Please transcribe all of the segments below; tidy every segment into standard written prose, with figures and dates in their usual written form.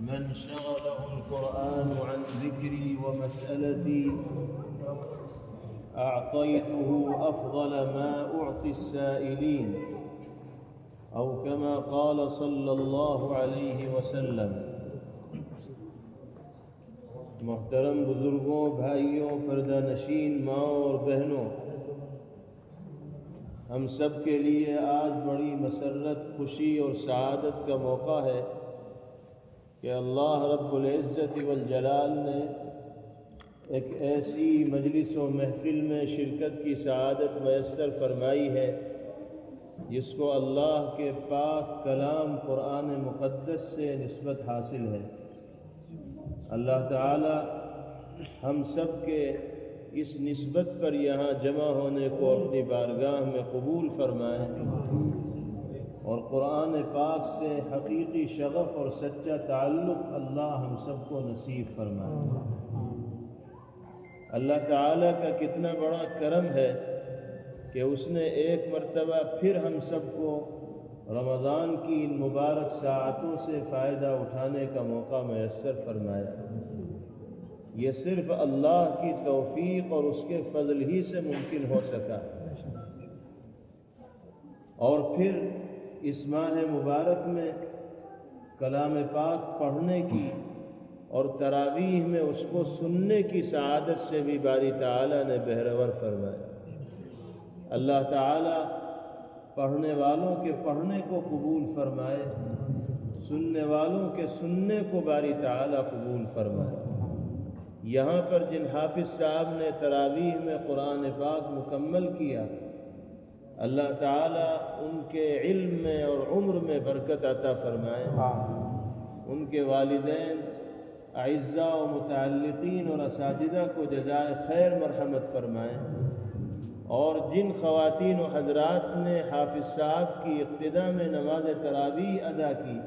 من شغله القرآن عن ذكري ومسألتي أعطيته أفضل ما أعطي السائلين أو كما قال صلى الله عليه وسلم۔ محترم بزرگوں، بھائیوں، پردہ نشین ماؤں اور بہنوں، ہم سب کے لیے آج بڑی مسرت، خوشی اور سعادت کا موقع ہے کہ اللہ رب العزت والجلال نے ایک ایسی مجلس و محفل میں شرکت کی سعادت میسر فرمائی ہے جس کو اللہ کے پاک کلام قرآن مقدس سے نسبت حاصل ہے۔ اللہ تعالی ہم سب کے اس نسبت پر یہاں جمع ہونے کو اپنی بارگاہ میں قبول فرمائے اور قرآن پاک سے حقیقی شغف اور سچا تعلق اللہ ہم سب کو نصیب فرمائے۔ اللہ تعالیٰ کا کتنا بڑا کرم ہے کہ اس نے ایک مرتبہ پھر ہم سب کو رمضان کی ان مبارک ساعتوں سے فائدہ اٹھانے کا موقع میسر فرمایا۔ یہ صرف اللہ کی توفیق اور اس کے فضل ہی سے ممکن ہو سکا۔ اور پھر اس ماہ مبارک میں کلام پاک پڑھنے کی اور تراویح میں اس کو سننے کی سعادت سے بھی باری تعالیٰ نے بہرور فرمایا۔ اللہ تعالیٰ پڑھنے والوں کے پڑھنے کو قبول فرمائے، سننے والوں کے سننے کو باری تعالیٰ قبول فرمائے۔ یہاں پر جن حافظ صاحب نے تراویح میں قرآن پاک مکمل کیا، اللہ تعالیٰ ان کے علم میں اور عمر میں برکت عطا فرمائے، ان کے والدین، اعزاء و متعلقین اور اساتذہ کو جزائے خیر مرحمت فرمائے، اور جن خواتین و حضرات نے حافظ صاحب کی اقتداء میں نماز تراویح ادا کی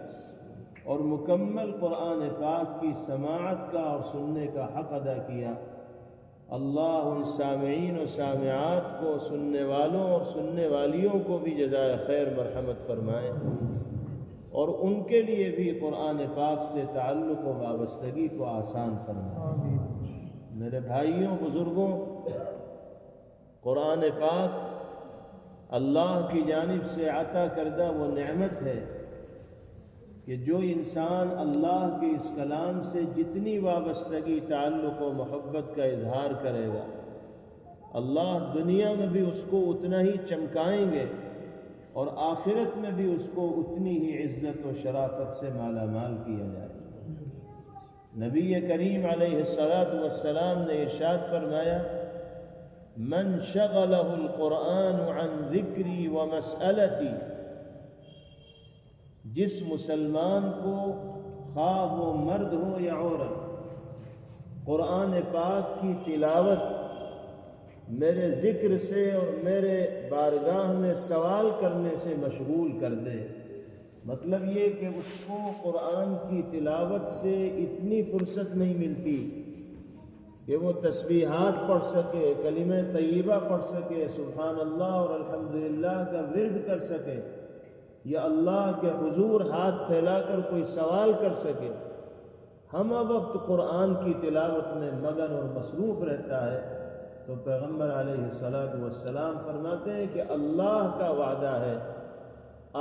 اور مکمل قرآن پاک کی سماعت کا اور سننے کا حق ادا کیا، اللہ ان سامعین و سامعات کو، سننے والوں اور سننے والیوں کو بھی جزائے خیر مرحمت فرمائے، اور ان کے لیے بھی قرآن پاک سے تعلق و وابستگی کو آسان فرمائے۔ میرے بھائیوں، بزرگوں، قرآن پاک اللہ کی جانب سے عطا کردہ وہ نعمت ہے کہ جو انسان اللہ کے اس کلام سے جتنی وابستگی، تعلق و محبت کا اظہار کرے گا، اللہ دنیا میں بھی اس کو اتنا ہی چمکائیں گے اور آخرت میں بھی اس کو اتنی ہی عزت و شرافت سے مالا مال کیا جائے گا۔ نبی کریم علیہ السلام نے ارشاد فرمایا، من شغلہ القرآن عن ذکری و مسألتی، جس مسلمان کو، خواہ وہ مرد ہو یا عورت، قرآن پاک کی تلاوت، میرے ذکر سے اور میرے بارگاہ میں سوال کرنے سے مشغول کر دے۔ مطلب یہ کہ اس کو قرآن کی تلاوت سے اتنی فرصت نہیں ملتی کہ وہ تسبیحات پڑھ سکے، کلمہ طیبہ پڑھ سکے، سبحان اللہ اور الحمدللہ کا ورد کر سکے، یا اللہ کے حضور ہاتھ پھیلا کر کوئی سوال کر سکے۔ ہم وقت قرآن کی تلاوت میں مگن اور مصروف رہتا ہے، تو پیغمبر علیہ السلام فرماتے ہیں کہ اللہ کا وعدہ ہے،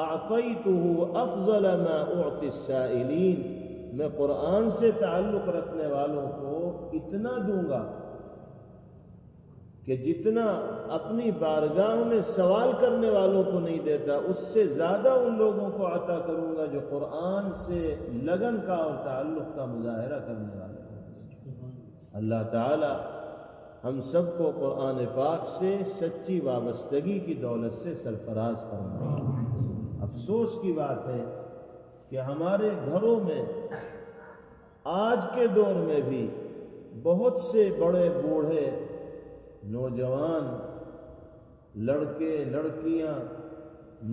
اعطیتہ افضل ما اعطی السائلین، میں قرآن سے تعلق رکھنے والوں کو اتنا دوں گا کہ جتنا اپنی بارگاہ میں سوال کرنے والوں کو نہیں دیتا، اس سے زیادہ ان لوگوں کو عطا کروں گا جو قرآن سے لگن کا اور تعلق کا مظاہرہ کرنے والے ہیں۔ اللہ تعالی ہم سب کو قرآن پاک سے سچی وابستگی کی دولت سے سرفراز فرمائے۔ افسوس کی بات ہے کہ ہمارے گھروں میں آج کے دور میں بھی بہت سے بڑے بوڑھے، نوجوان، لڑکے، لڑکیاں،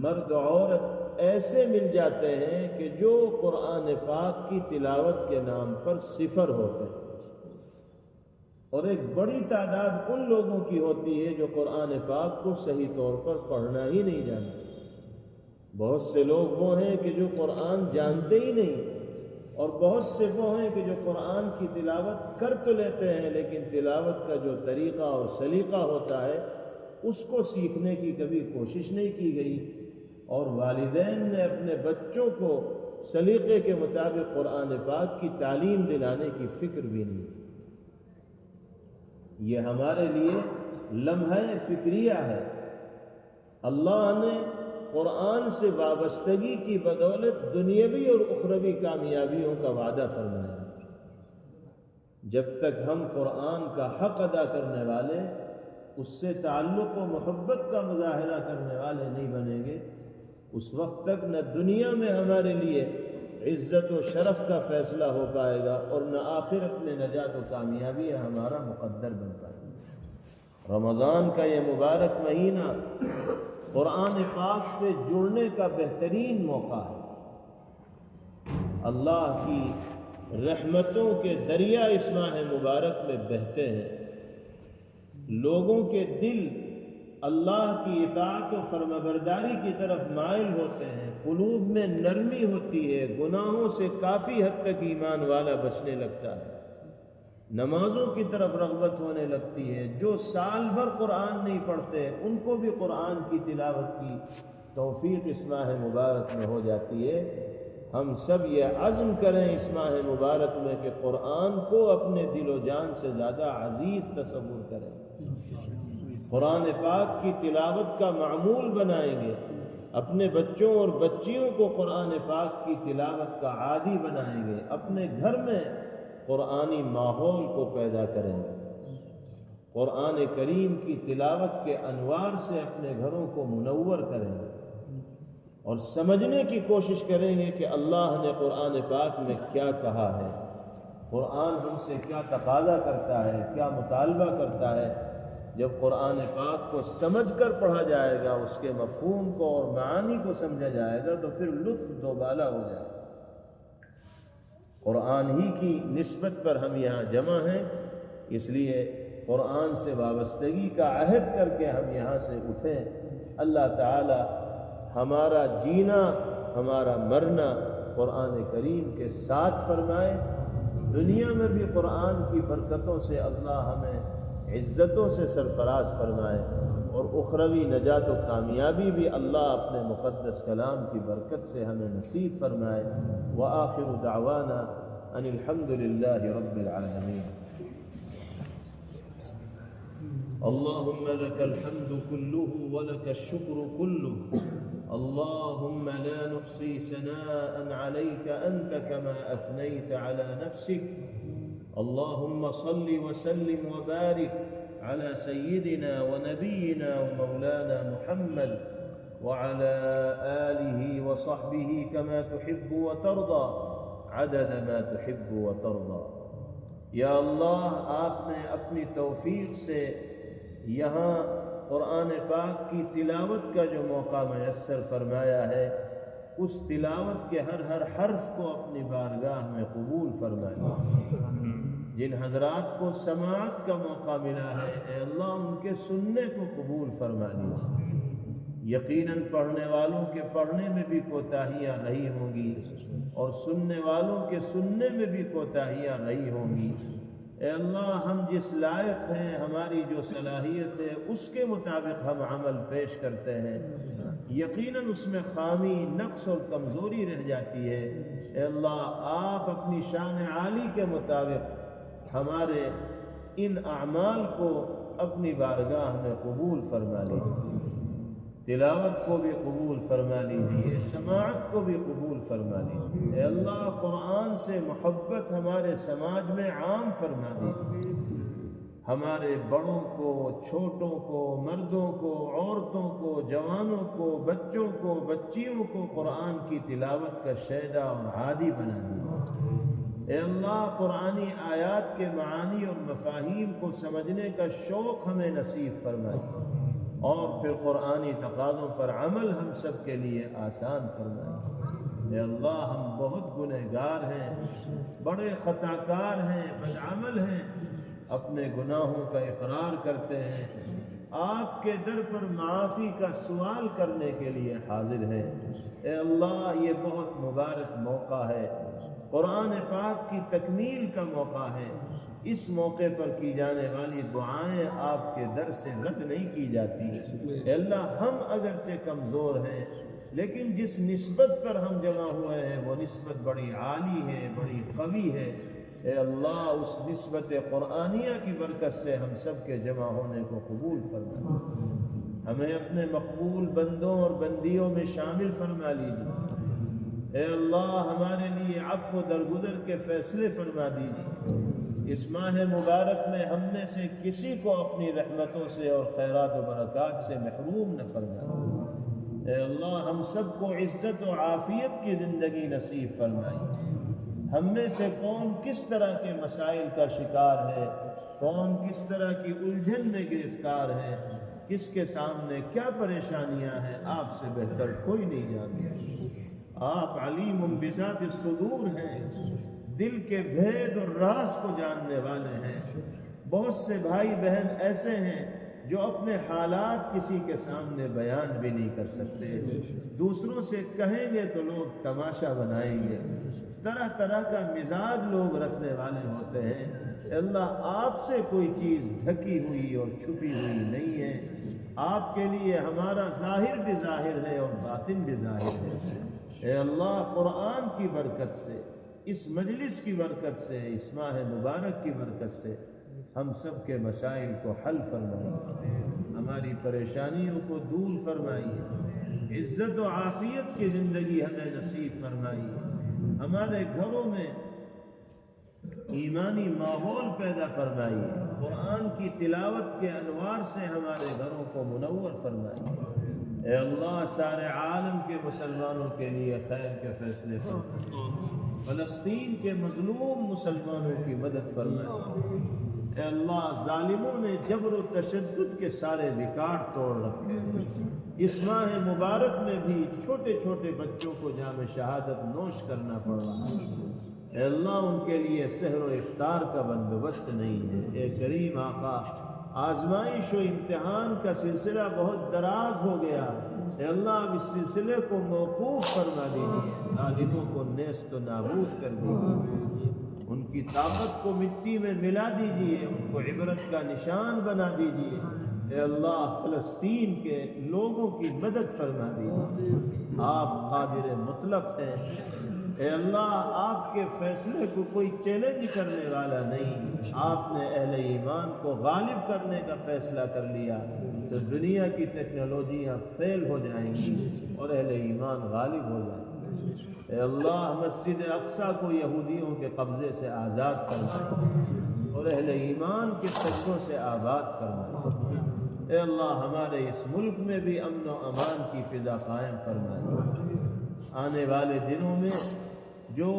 مرد، عورت ایسے مل جاتے ہیں کہ جو قرآن پاک کی تلاوت کے نام پر صفر ہوتے ہیں، اور ایک بڑی تعداد ان لوگوں کی ہوتی ہے جو قرآن پاک کو صحیح طور پر پڑھنا ہی نہیں جانتے۔ بہت سے لوگ وہ ہیں کہ جو قرآن جانتے ہی نہیں، اور بہت سے وہ ہیں کہ جو قرآن کی تلاوت کر تو لیتے ہیں لیکن تلاوت کا جو طریقہ اور سلیقہ ہوتا ہے اس کو سیکھنے کی کبھی کوشش نہیں کی گئی، اور والدین نے اپنے بچوں کو سلیقے کے مطابق قرآن پاک کی تعلیم دلانے کی فکر بھی نہیں کی۔ یہ ہمارے لیے لمحہ فکریہ ہے۔ اللہ نے قرآن سے وابستگی کی بدولت دنیاوی اور اخروی کامیابیوں کا وعدہ فرمایا۔ جب تک ہم قرآن کا حق ادا کرنے والے، اس سے تعلق و محبت کا مظاہرہ کرنے والے نہیں بنیں گے، اس وقت تک نہ دنیا میں ہمارے لیے عزت و شرف کا فیصلہ ہو پائے گا اور نہ آخرت میں نجات و کامیابی ہمارا مقدر بن پائے گا۔ رمضان کا یہ مبارک مہینہ قرآن پاک سے جڑنے کا بہترین موقع ہے۔ اللہ کی رحمتوں کے دریا اس ماہ مبارک میں بہتے ہیں، لوگوں کے دل اللہ کی اطاعت و فرمانبرداری کی طرف مائل ہوتے ہیں، قلوب میں نرمی ہوتی ہے، گناہوں سے کافی حد تک ایمان والا بچنے لگتا ہے، نمازوں کی طرف رغبت ہونے لگتی ہے۔ جو سال بھر قرآن نہیں پڑھتے ان کو بھی قرآن کی تلاوت کی توفیق اس ماہ مبارک میں ہو جاتی ہے۔ ہم سب یہ عزم کریں اس ماہ مبارک میں کہ قرآن کو اپنے دل و جان سے زیادہ عزیز تصور کریں، قرآن پاک کی تلاوت کا معمول بنائیں گے، اپنے بچوں اور بچیوں کو قرآن پاک کی تلاوت کا عادی بنائیں گے، اپنے گھر میں قرآنی ماحول کو پیدا کریں گے، قرآن کریم کی تلاوت کے انوار سے اپنے گھروں کو منور کریں گے اور سمجھنے کی کوشش کریں گے کہ اللہ نے قرآن پاک میں کیا کہا ہے، قرآن ہم سے کیا تقاضا کرتا ہے، کیا مطالبہ کرتا ہے۔ جب قرآن پاک کو سمجھ کر پڑھا جائے گا، اس کے مفہوم کو اور معانی کو سمجھا جائے گا تو پھر لطف دوبالا ہو جائے گا۔ قرآن ہی کی نسبت پر ہم یہاں جمع ہیں، اس لیے قرآن سے وابستگی کا عہد کر کے ہم یہاں سے اٹھیں۔ اللہ تعالی ہمارا جینا، ہمارا مرنا قرآن کریم کے ساتھ فرمائے، دنیا میں بھی قرآن کی برکتوں سے اللہ ہمیں عزتوں سے سرفراز فرمائے، اور اخروی نجات و کامیابی بھی اللہ اپنے مقدس کلام کی برکت سے ہمیں نصیب فرمائے۔ وآخر دعوانا ان الحمد للہ رب العالمین۔ اللہم لک الحمد کلہ ولک الشکر کلہ، اللہم لا نحصی ثناء علیک انت کما اثنیت علی نفسک، اللهم صل وسلم وبارك على سيدنا ونبينا ومولانا محمد وعلى آله وصحبه كما تحب وترضى عدد ما تحب وترضى۔ یا اللہ، آپ نے اپنی توفیق سے یہاں قرآن پاک کی تلاوت کا جو موقع میسر فرمایا ہے، اس تلاوت کے ہر حرف کو اپنی بارگاہ میں قبول فرمائے۔ جن حضرات کو سماعت کا موقع ملا ہے، اے اللہ ان کے سننے کو قبول فرما لیجیے۔ یقیناً پڑھنے والوں کے پڑھنے میں بھی کوتاہیاں رہی ہوں گی اور سننے والوں کے سننے میں بھی کوتاہیاں رہی ہوں گی۔ اے اللہ، ہم جس لائق ہیں، ہماری جو صلاحیت ہے اس کے مطابق ہم عمل پیش کرتے ہیں، یقیناً اس میں خامی، نقص اور کمزوری رہ جاتی ہے۔ اے اللہ، آپ اپنی شان عالی کے مطابق ہمارے ان اعمال کو اپنی بارگاہ میں قبول فرما لیجیے، تلاوت کو بھی قبول فرما لیجیے، سماعت کو بھی قبول فرما لیجیے۔ اے اللہ، قرآن سے محبت ہمارے سماج میں عام فرما دیجیے، ہمارے بڑوں کو، چھوٹوں کو، مردوں کو، عورتوں کو، جوانوں کو، بچوں کو، بچیوں کو قرآن کی تلاوت کا شیدا اور عادی بنا دیجیے۔ اے اللہ، قرآنی آیات کے معانی اور مفاہیم کو سمجھنے کا شوق ہمیں نصیب فرمائے، اور پھر قرآنی تقاضوں پر عمل ہم سب کے لیے آسان فرمائے۔ اے اللہ، ہم بہت گنہگار ہیں، بڑے خطا کار ہیں، بدعمل ہیں، اپنے گناہوں کا اقرار کرتے ہیں، آپ کے در پر معافی کا سوال کرنے کے لیے حاضر ہیں۔ اے اللہ، یہ بہت مبارک موقع ہے، قرآن پاک کی تکمیل کا موقع ہے، اس موقع پر کی جانے والی دعائیں آپ کے در سے رد نہیں کی جاتی۔ اے اللہ ہم اگرچہ کمزور ہیں لیکن جس نسبت پر ہم جمع ہوئے ہیں وہ نسبت بڑی عالی ہے، بڑی قوی ہے۔ اے اللہ اس نسبت قرآنیہ کی برکت سے ہم سب کے جمع ہونے کو قبول فرما، ہمیں اپنے مقبول بندوں اور بندیوں میں شامل فرما لیجیے۔ اے اللہ ہمارے لیے عفو درگزر کے فیصلے فرما دیجیے۔ اس ماہ مبارک میں ہم میں سے کسی کو اپنی رحمتوں سے اور خیرات و برکات سے محروم نہ فرما۔ اے اللہ ہم سب کو عزت و عافیت کی زندگی نصیب فرمائیے۔ ہم میں سے کون کس طرح کے مسائل کا شکار ہے، کون کس طرح کی الجھن میں گرفتار ہے، کس کے سامنے کیا پریشانیاں ہیں، آپ سے بہتر کوئی نہیں جانتا۔ آپ علیم بذات الصدور ہیں، دل کے بھید اور راز کو جاننے والے ہیں۔ بہت سے بھائی بہن ایسے ہیں جو اپنے حالات کسی کے سامنے بیان بھی نہیں کر سکتے، دوسروں سے کہیں گے تو لوگ تماشا بنائیں گے، طرح طرح کا مزاج لوگ رکھنے والے ہوتے ہیں۔ اے اللہ آپ سے کوئی چیز ڈھکی ہوئی اور چھپی ہوئی نہیں ہے، آپ کے لیے ہمارا ظاہر بھی ظاہر ہے اور باطن بھی ظاہر ہے۔ اے اللہ قرآن کی برکت سے، اس مجلس کی برکت سے، اس ماہ مبارک کی برکت سے ہم سب کے مسائل کو حل فرمائیے، ہماری پریشانیوں کو دور فرمائیے، عزت و عافیت کی زندگی ہمیں نصیب فرمائیے، ہمارے گھروں میں ایمانی ماحول پیدا فرمائیے، قرآن کی تلاوت کے انوار سے ہمارے گھروں کو منور فرمائیے۔ اے اللہ سارے عالم کے مسلمانوں کے لیے خیر کے فیصلے فرمائیے، فلسطین کے مظلوم مسلمانوں کی مدد فرمائیے۔ اے اللہ ظالموں نے جبر و تشدد کے سارے ریکارڈ توڑ رکھے ہیں، اس ماہ مبارک میں بھی چھوٹے چھوٹے بچوں کو جام شہادت نوش کرنا پڑ رہا ہے۔ اے اللہ ان کے لیے سحر و افطار کا بندوبست نہیں ہے۔ اے کریم آقا آزمائش و امتحان کا سلسلہ بہت دراز ہو گیا، اے اللہ اب اس سلسلے کو موقوف فرما دیجیے، ظالموں کو نیست و نابود کر دیجیے، ان کی طاقت کو مٹی میں ملا دیجیے، ان کو عبرت کا نشان بنا دیجیے۔ اے اللہ فلسطین کے لوگوں کی مدد فرما دیجیے، آپ قادر مطلق ہیں۔ اے اللہ آپ کے فیصلے کو کوئی چیلنج کرنے والا نہیں، آپ نے اہل ایمان کو غالب کرنے کا فیصلہ کر لیا تو دنیا کی ٹیکنالوجیاں فیل ہو جائیں گی اور اہل ایمان غالب ہو جائیں گے۔ اے اللہ مسجد اقصیٰ کو یہودیوں کے قبضے سے آزاد فرمائے اور اہل ایمان کے سجدوں سے آباد فرمائے۔ اے اللہ ہمارے اس ملک میں بھی امن و امان کی فضا قائم فرمائے۔ آنے والے دنوں میں جو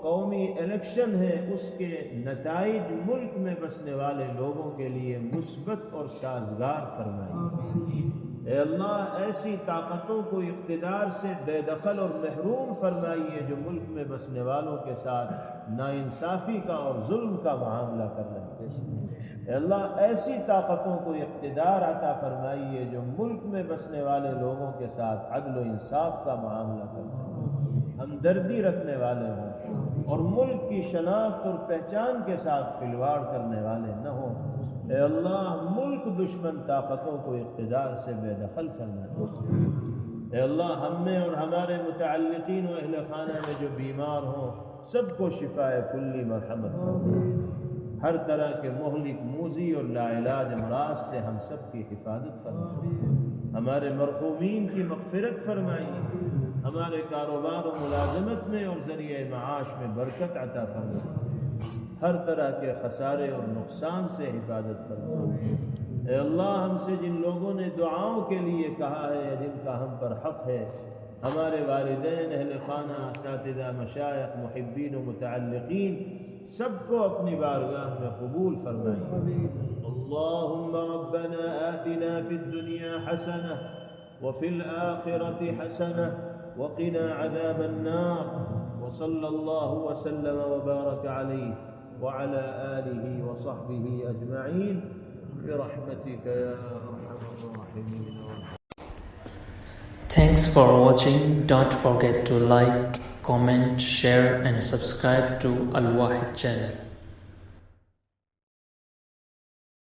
قومی الیکشن ہے اس کے نتائج ملک میں بسنے والے لوگوں کے لیے مثبت اور سازگار فرمائے۔ اے اللہ ایسی طاقتوں کو اقتدار سے بے دخل اور محروم فرمائیے جو ملک میں بسنے والوں کے ساتھ ناانصافی کا اور ظلم کا معاملہ کر رہے ہیں۔ اے اللہ ایسی طاقتوں کو اقتدار عطا فرمائیے جو ملک میں بسنے والے لوگوں کے ساتھ عدل و انصاف کا معاملہ کر رہے ہیں، ہمدردی رکھنے والے ہوں اور ملک کی شناخت اور پہچان کے ساتھ کھلواڑ کرنے والے نہ ہوں۔ اے اللہ ملک دشمن طاقتوں کو اقتدار سے بے دخل فرما۔ اے اللہ ہم میں اور ہمارے متعلقین و اہل خانہ میں جو بیمار ہوں سب کو شفاء کلی مرحمت فرما، ہر طرح کے مہلک موذی اور لا علاج امراض سے ہم سب کی حفاظت فرما، ہمارے مرحومین کی مغفرت فرمائیے، ہمارے کاروبار و ملازمت میں اور ذریعہ معاش میں برکت عطا فرما، ہر طرح کے خسارے اور نقصان سے حفاظت فرما۔ اے اللہ ہم سے جن لوگوں نے دعاؤں کے لیے کہا ہے یا جن کا ہم پر حق ہے، ہمارے والدین، اہل خانہ، اساتذہ، مشائخ، محبین و متعلقین سب کو اپنی بارگاہ میں قبول فرمائیں۔ اللہم ربنا آتنا فی الدنیا حسنہ وفی الآخرۃ حسنہ وقنا عذاب النار، وصلی اللہ وسلم وبارک علیہ وعلى آلہ وصحبہ اجمعین برحمتک یا ارحم الراحمین۔ Thanks for watching. Don't forget to like, comment, share and subscribe to Al Wahid channel.